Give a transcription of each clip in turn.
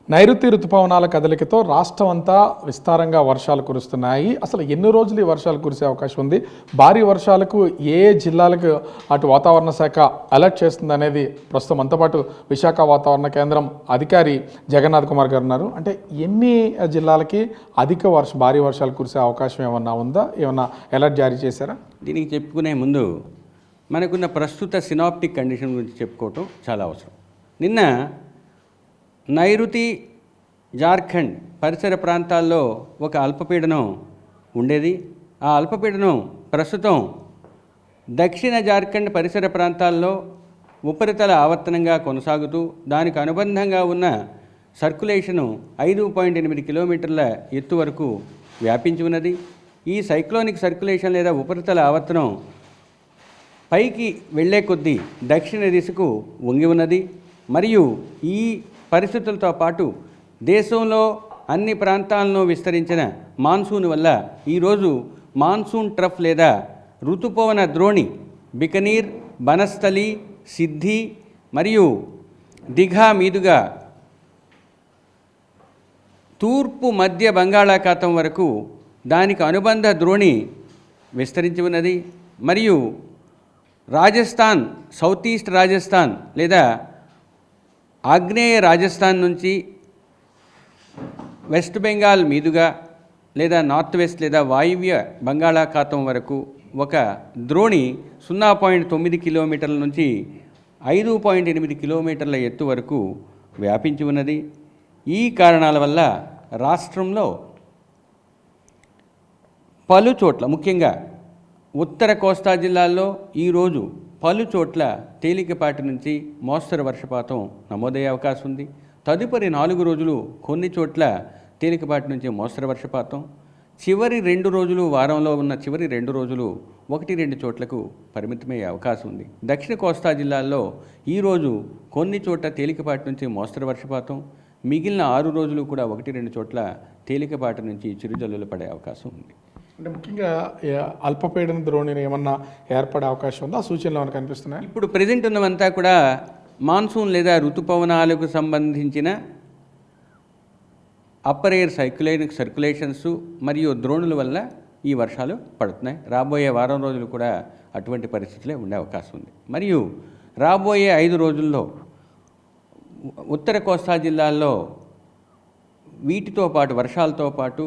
నైరుతి రుతుపవనాల కదలికతో రాష్ట్రం అంతా విస్తారంగా వర్షాలు కురుస్తున్నాయి. అసలు ఎన్ని రోజులు ఈ వర్షాలు కురిసే అవకాశం ఉంది? భారీ వర్షాలకు ఏ జిల్లాలకు అటు వాతావరణ శాఖ అలర్ట్ చేస్తుంది అనేది ప్రస్తుతం మనతో పాటు విశాఖ వాతావరణ కేంద్రం అధికారి జగన్నాథ్ కుమార్ గారు ఉన్నారు. అంటే ఎన్ని జిల్లాలకి భారీ వర్షాలు కురిసే అవకాశం ఏమన్నా ఉందా? ఏమన్నా అలర్ట్ జారీ చేశారా? దీనికి చెప్పుకునే ముందు మనకున్న ప్రస్తుత సినాప్టిక్ కండిషన్ గురించి చెప్పుకోవటం చాలా అవసరం. నిన్న నైరుతి జార్ఖండ్ పరిసర ప్రాంతాల్లో ఒక అల్పపీడనం ఉండేది. ఆ అల్పపీడనం ప్రస్తుతం దక్షిణ జార్ఖండ్ పరిసర ప్రాంతాల్లో ఉపరితల ఆవర్తనంగా కొనసాగుతూ దానికి అనుబంధంగా ఉన్న సర్క్యులేషను 5.8 కిలోమీటర్ల ఎత్తు వరకు వ్యాపించి ఉన్నది. ఈ సైక్లోనిక్ సర్క్యులేషన్ లేదా ఉపరితల ఆవర్తనం పైకి వెళ్లే కొద్దీ దక్షిణ దిశకు వంగి ఉన్నది. మరియు ఈ పరిస్థితులతో పాటు దేశంలో అన్ని ప్రాంతాలను విస్తరించిన మాన్సూన్ వల్ల ఈరోజు మాన్సూన్ ట్రఫ్ లేదా ఋతుపవన ద్రోణి బికనీర్, బనస్థలి, సిద్ధి మరియు దిఘా మీదుగా తూర్పు మధ్య బంగాళాఖాతం వరకు దానికి అనుబంధ ద్రోణి విస్తరించి ఉన్నది. మరియు రాజస్థాన్, సౌత్ ఈస్ట్ రాజస్థాన్ లేదా ఆగ్నేయ రాజస్థాన్ నుంచి వెస్ట్ బెంగాల్ మీదుగా లేదా నార్త్ వెస్ట్ లేదా వాయువ్య బంగాళాఖాతం వరకు ఒక ద్రోణి 0.9 కిలోమీటర్ల నుంచి 5.8 కిలోమీటర్ల ఎత్తు వరకు వ్యాపించి ఉన్నది. ఈ కారణాల వల్ల రాష్ట్రంలో పలు చోట్ల ముఖ్యంగా ఉత్తర కోస్తా జిల్లాల్లో ఈరోజు పలు చోట్ల తేలికపాటి నుంచి మోస్తరు వర్షపాతం నమోదయ్యే అవకాశం ఉంది. తదుపరి 4 రోజులు కొన్ని చోట్ల తేలికపాటి నుంచి మోస్తరు వర్షపాతం, చివరి 2 రోజులు వారంలో ఉన్న చివరి 2 రోజులు 1-2 చోట్లకు పరిమితమయ్యే అవకాశం ఉంది. దక్షిణ కోస్తా జిల్లాల్లో ఈరోజు కొన్ని చోట్ల తేలికపాటి నుంచి మోస్తరు వర్షపాతం, మిగిలిన 6 రోజులు కూడా 1-2 చోట్ల తేలికపాటి నుంచి చిరుజల్లులు పడే అవకాశం ఉంది. అంటే ముఖ్యంగా అల్పపీడన ద్రోణిని ఏమన్నా ఏర్పడే అవకాశం ఉందా? ఆ సూచనలు ఏమైనా కనిపిస్తున్నాయి? ఇప్పుడు ప్రెజెంట్ ఉన్నవంతా కూడా మాన్సూన్ లేదా ఋతుపవనాలకు సంబంధించిన అప్పర్ ఎయిర్ సర్క్యులేషన్స్ మరియు ద్రోణుల వల్ల ఈ వర్షాలు పడుతున్నాయి. రాబోయే వారం రోజులు కూడా అటువంటి పరిస్థితులే ఉండే అవకాశం ఉంది. మరియు రాబోయే 5 రోజుల్లో ఉత్తర కోస్తా జిల్లాల్లో వీటితో పాటు వర్షాలతో పాటు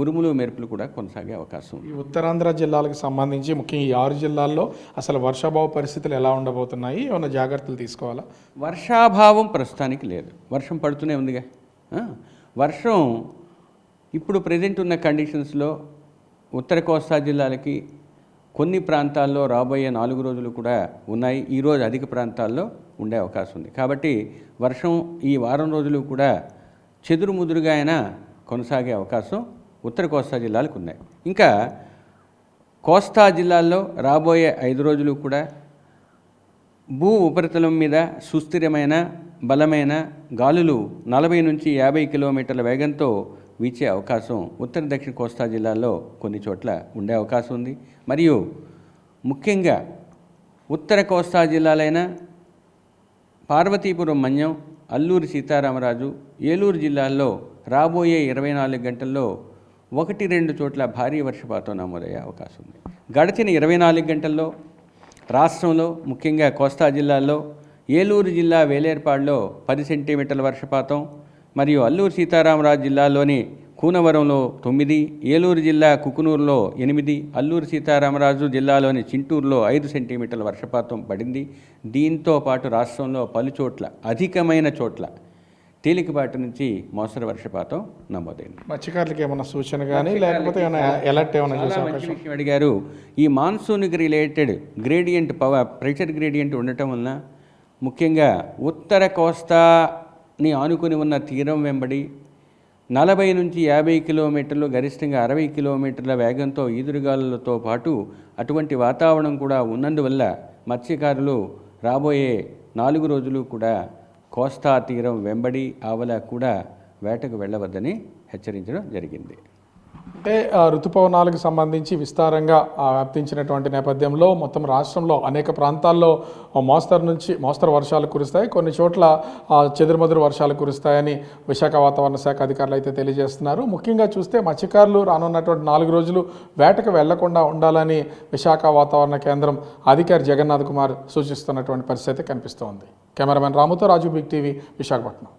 ఉరుములు మెరుపులు కూడా కొనసాగే అవకాశం ఉంది. ఈ ఉత్తరాంధ్ర జిల్లాలకు సంబంధించి ముఖ్యంగా ఈ 6 జిల్లాల్లో అసలు వర్షాభావ పరిస్థితులు ఎలా ఉండబోతున్నాయి? ఏమైనా జాగ్రత్తలు తీసుకోవాలా? వర్షాభావం ప్రస్తుతానికి లేదు. వర్షం పడుతూనే ఉందిగా. వర్షం ఇప్పుడు ప్రజెంట్ ఉన్న కండిషన్స్లో ఉత్తర కోస్తా జిల్లాలకి కొన్ని ప్రాంతాల్లో రాబోయే 4 రోజులు కూడా ఉన్నాయి. ఈరోజు అధిక ప్రాంతాల్లో ఉండే అవకాశం ఉంది. కాబట్టి వర్షం ఈ వారం రోజులు కూడా చెదురుముదురుగా అయినా కొనసాగే అవకాశం ఉత్తర కోస్తా జిల్లాలకు ఉన్నాయి. ఇంకా కోస్తా జిల్లాల్లో రాబోయే 5 రోజులు కూడా భూ ఉపరితలం మీద సుస్థిరమైన బలమైన గాలులు 40 నుంచి 50 కిలోమీటర్ల వేగంతో వీచే అవకాశం ఉత్తర దక్షిణ కోస్తా జిల్లాల్లో కొన్ని చోట్ల ఉండే అవకాశం ఉంది. మరియు ముఖ్యంగా ఉత్తర కోస్తా జిల్లాలైన పార్వతీపురం మన్యం, అల్లూరి సీతారామరాజు, ఏలూరు జిల్లాల్లో రాబోయే 24 గంటల్లో 1-2 చోట్ల భారీ వర్షపాతం నమోదయ్యే అవకాశం ఉంది. గడిచిన 24 గంటల్లో రాష్ట్రంలో ముఖ్యంగా కోస్తా జిల్లాల్లో ఏలూరు జిల్లా వేలేర్పాడులో 10 సెంటీమీటర్ల వర్షపాతం మరియు అల్లూరు సీతారామరాజు జిల్లాలోని కూనవరంలో 9, ఏలూరు జిల్లా కుకునూరులో 8, అల్లూరు సీతారామరాజు జిల్లాలోని చింటూరులో 5 సెంటీమీటర్ల వర్షపాతం పడింది. దీంతో పాటు రాష్ట్రంలో పలు చోట్ల అధికమైన చోట్ల తేలికపాటి నుంచి మోస్తరు వర్షపాతం నమోదైంది. మత్స్యకారులకు ఏమైనా సూచన కానీ లేకపోతే ఏమైనా అలర్ట్ ఏమైనా చేసే అవకాశం? అడిగారు. ఈ మాన్సూన్కి రిలేటెడ్ గ్రేడియంట్ ప్రెషర్ గ్రేడియంట్ ఉండటం వలన ముఖ్యంగా ఉత్తర కోస్తాని ఆనుకుని ఉన్న తీరం వెంబడి 40 నుంచి 50 కిలోమీటర్లు గరిష్టంగా 60 కిలోమీటర్ల వేగంతో ఈదురుగాలులతో పాటు అటువంటి వాతావరణం కూడా ఉన్నందువల్ల మత్స్యకారులు రాబోయే 4 రోజులు కూడా కోస్తా తీరం వెంబడి ఆవల కూడా వేటకు వెళ్ళవద్దని హెచ్చరించడం జరిగింది. అంటే ఋతుపవనాలకు సంబంధించి విస్తారంగా వ్యాప్తించినటువంటి నేపథ్యంలో మొత్తం రాష్ట్రంలో అనేక ప్రాంతాల్లో మోస్తరు వర్షాలు కురుస్తాయి, కొన్ని చోట్ల చెదురుమదురు వర్షాలు కురుస్తాయని విశాఖ వాతావరణ శాఖ అధికారులు అయితే తెలియజేస్తున్నారు. ముఖ్యంగా చూస్తే మత్స్యకారులు రానున్నటువంటి 4 రోజులు వేటకు వెళ్లకుండా ఉండాలని విశాఖ వాతావరణ కేంద్రం అధికారి జగన్నాథ్ కుమార్ సూచిస్తున్నటువంటి పరిస్థితి కనిపిస్తోంది. కెమెరామెన్ రాముతో రాజు, బిగ్ టీవీ, విశాఖపట్నం.